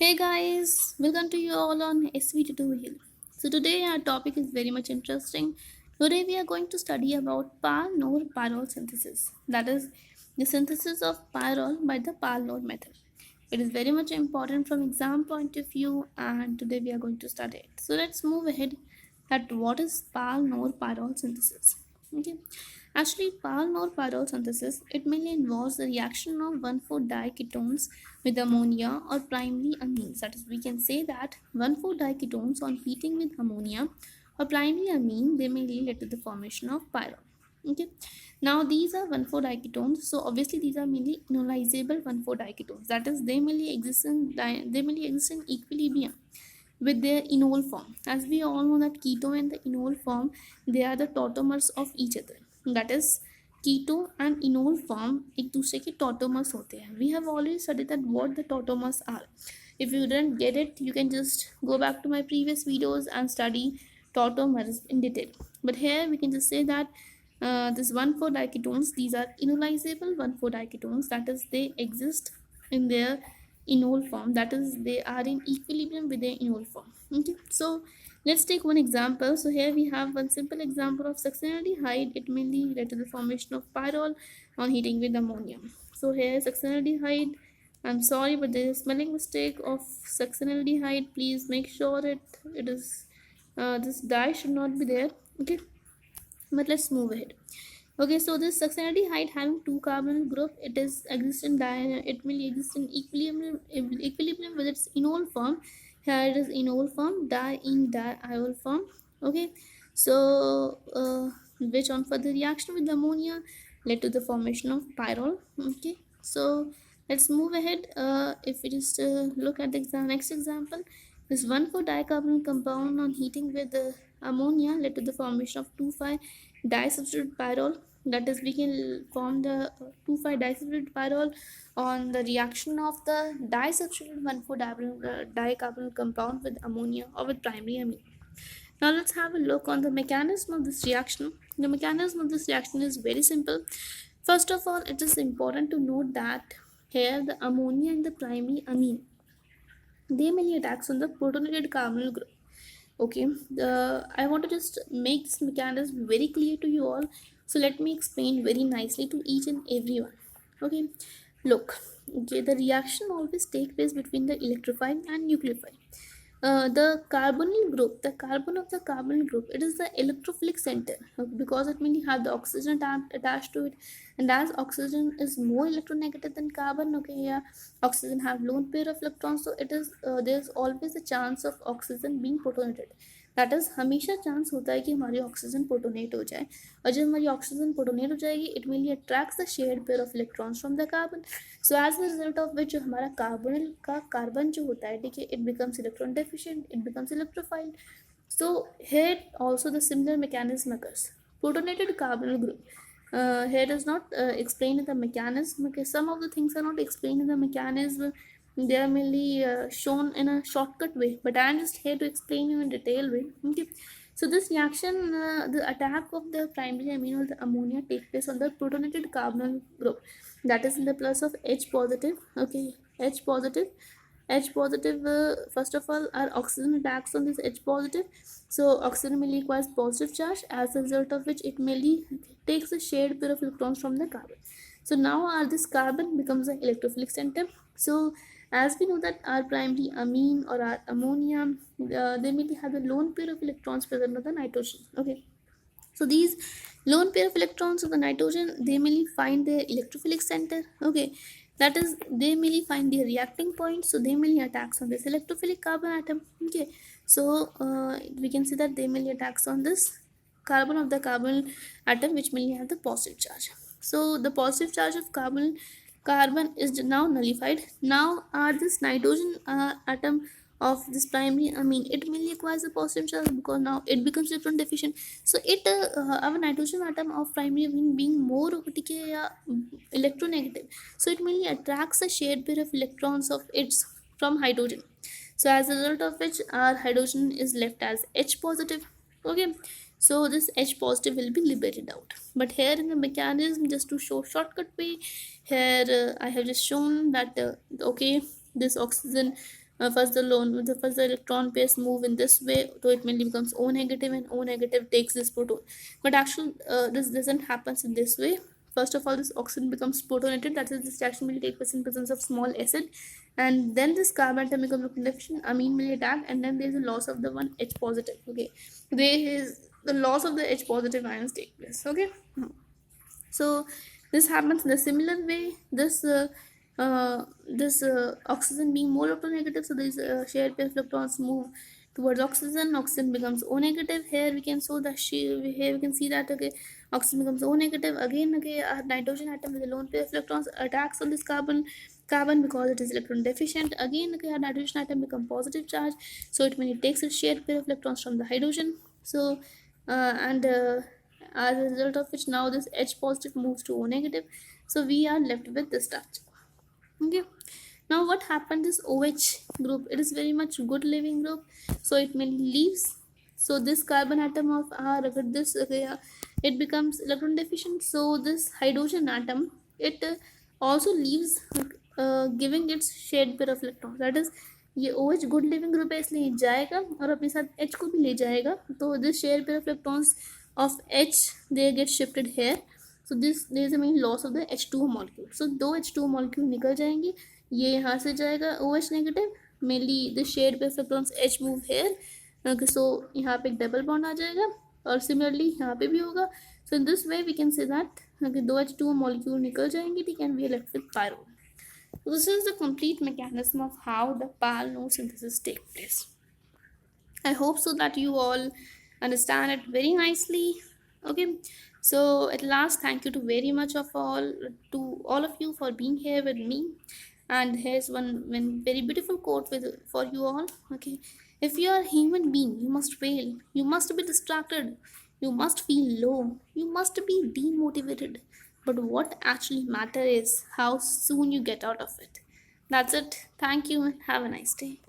Hey guys, welcome to you all on SV tutorial. So today our topic is very much interesting. Today we are going to study about Paal-Knorr Pyrrole synthesis. That is the synthesis of pyrrole by the Paal-Knorr method. It is very much important from exam point of view and today we are going to study it. So let's move ahead at what is Paal-Knorr Pyrrole synthesis. Okay. Actually, Paal-Knorr pyrrole synthesis, it mainly involves the reaction of 1,4-diketones with ammonia or primary amines. That is, we can say that 1,4-diketones on heating with ammonia or primary amine, they may lead to the formation of pyrrole. Okay. Now these are 1,4-diketones, so obviously these are mainly enolizable 1,4-diketones. That is, they mainly exist in equilibrium with their enol form. As we all know that keto and the enol form, they are the tautomers of each other. That is, keto and enol form एक दूसरे के tautomers होते हैं. We have already studied that what the tautomers are. If you didn't get it, you can just go back to my previous videos and study tautomers in detail. But here we can just say that this 1,4-diketones, these are enolizable 1,4-diketones. That is, they exist in their enol form. That is, they are in equilibrium with their enol form. Okay, so let's take one example. So here we have one simple example of succinyldehyde. It mainly led to the formation of pyrrole on heating with ammonia. So here succinyldehyde, I'm sorry but there is a spelling mistake of succinyldehyde. Please make sure it is this dye should not be there. Okay, but let's move ahead. Okay, so this succinyldehyde having two carbonyl group, it will exist in equilibrium with its enol form. Here it is enol form, diol form. Okay, so which on further reaction with the ammonia led to the formation of pyrrole. Okay, so let's move ahead. If we just look at the next example, this 1,4-dicarbonyl compound on heating with ammonia led to the formation of 2,5-disubstituted pyrrole. That is, we can form the 2,5-disubstituted pyrrole on the reaction of the disubstituted 1,4-dicarbonyl compound with ammonia or with primary amine. Now let's have a look on the mechanism of this reaction. The mechanism of this reaction is very simple. First of all, it is important to note that here the ammonia and the primary amine, they mainly attacks on the protonated carbonyl group. Okay, I want to just make this mechanism very clear to you all, so let me explain very nicely to each and everyone. Okay, look, okay, the reaction always take place between the electrophile and nucleophile. The carbonyl group, the carbon of the carbonyl group, it is the electrophilic center, because it mainly have the oxygen attached to it, and as oxygen is more electronegative than carbon, okay, yeah, oxygen have lone pair of electrons, so it is there's always a chance of oxygen being protonated. That is हमेशा chance होता है कि हमारी oxygen protonate हो जाए, और जब हमारी ऑक्सीजन प्रोटोनेट हो जाएगी it mainly attracts the shared pair of electrons from the carbon. So as the result of which जो हमारा कार्बोनिल का कार्बन जो होता है, ठीक है, it becomes electron deficient, it becomes electrophile. So here also the similar mechanism occurs. Protonated carbonyl group. Here is not explained in the mechanism. Okay, some of the things are not explained in the mechanism. They are mainly shown in a shortcut way, but I am just here to explain you in detail way. Okay, so this reaction, the attack of the primary amine or the ammonia take place on the protonated carbonyl group, that is in the plus of H positive. Okay, H positive. H positive, first of all, our oxygen attacks on this H positive, so oxygen mainly requires positive charge, as a result of which it mainly takes a shared pair of electrons from the carbon. So now this carbon becomes an electrophilic center. So as we know that our primary amine or our ammonia, they mainly have a lone pair of electrons present on the nitrogen. Okay, so these lone pair of electrons of the nitrogen, they mainly find their electrophilic center. Okay, that is, they mainly find their reacting point, so they mainly attacks on this electrophilic carbon atom. Okay, so we can see that they mainly attacks on this carbon of the carbon atom, which mainly have the positive charge. So the positive charge of carbon is now nullified. Now this nitrogen atom of this primary amine, it mainly acquires a positive charge because now it becomes electron deficient. So it our nitrogen atom of primary amine being more electronegative, so it mainly attracts a shared pair of electrons of its from hydrogen. So as a result of which our hydrogen is left as H positive. Okay, so this H positive will be liberated out. But here in the mechanism, just to show shortcut way, here I have just shown that okay, this oxygen first the electron pairs move in this way, so it mainly becomes O negative, and O negative takes this proton. But actually, this doesn't happen in this way. First of all, this oxygen becomes protonated, that is, this reaction will take place in presence of small acid, and then this carbon atom becomes electron deficient, amine will attack, and then there is a loss of the one H positive. Okay, there is the loss of the H positive ions take place. Okay, so this happens in a similar way. This oxygen being more electronegative, so these shared pair of electrons move towards oxygen. Oxygen becomes O negative. Here we can show the here we can see that, okay, oxygen becomes O negative. Again, okay, a nitrogen atom with a lone pair of electrons attacks on this carbon because it is electron deficient. Again, okay, a nitrogen atom become positive charge, so it means it takes a shared pair of electrons from the hydrogen. So and as a result of which now this H positive moves to O negative, so we are left with this structure. Okay, now what happened, this OH group, it is very much good living group, so it mainly leaves. So this carbon atom of R, this, okay, it becomes electron deficient, so this hydrogen atom, it also leaves, giving its shared pair of electrons, that is, ये OH good leaving group है इसलिए जाएगा और अपने साथ H को भी ले जाएगा, तो this share pair of electrons of H, they get shifted here, so this there is a main loss of the H2O molecule. So दो H2O molecule निकल जाएंगी, ये यहाँ से जाएगा OH negative, mainly the shared pair of electrons H move here. Okay, so यहाँ पे एक डबल बॉन्ड आ जाएगा और सिमिलरली यहाँ पे भी होगा. So in this way we can say that, okay, दो H2O molecule निकल जाएंगी, ठीक है, and we are left with pyrrole. So this is the complete mechanism of how the Paal synthesis takes place. I hope so that you all understand it very nicely. Okay, so at last, thank you to very much of all to all of you for being here with me. And here's one very beautiful quote for you all. Okay, if you are a human being, you must fail, you must be distracted, you must feel low, you must be demotivated. But what actually matters is how soon you get out of it. That's it. Thank you and have a nice day.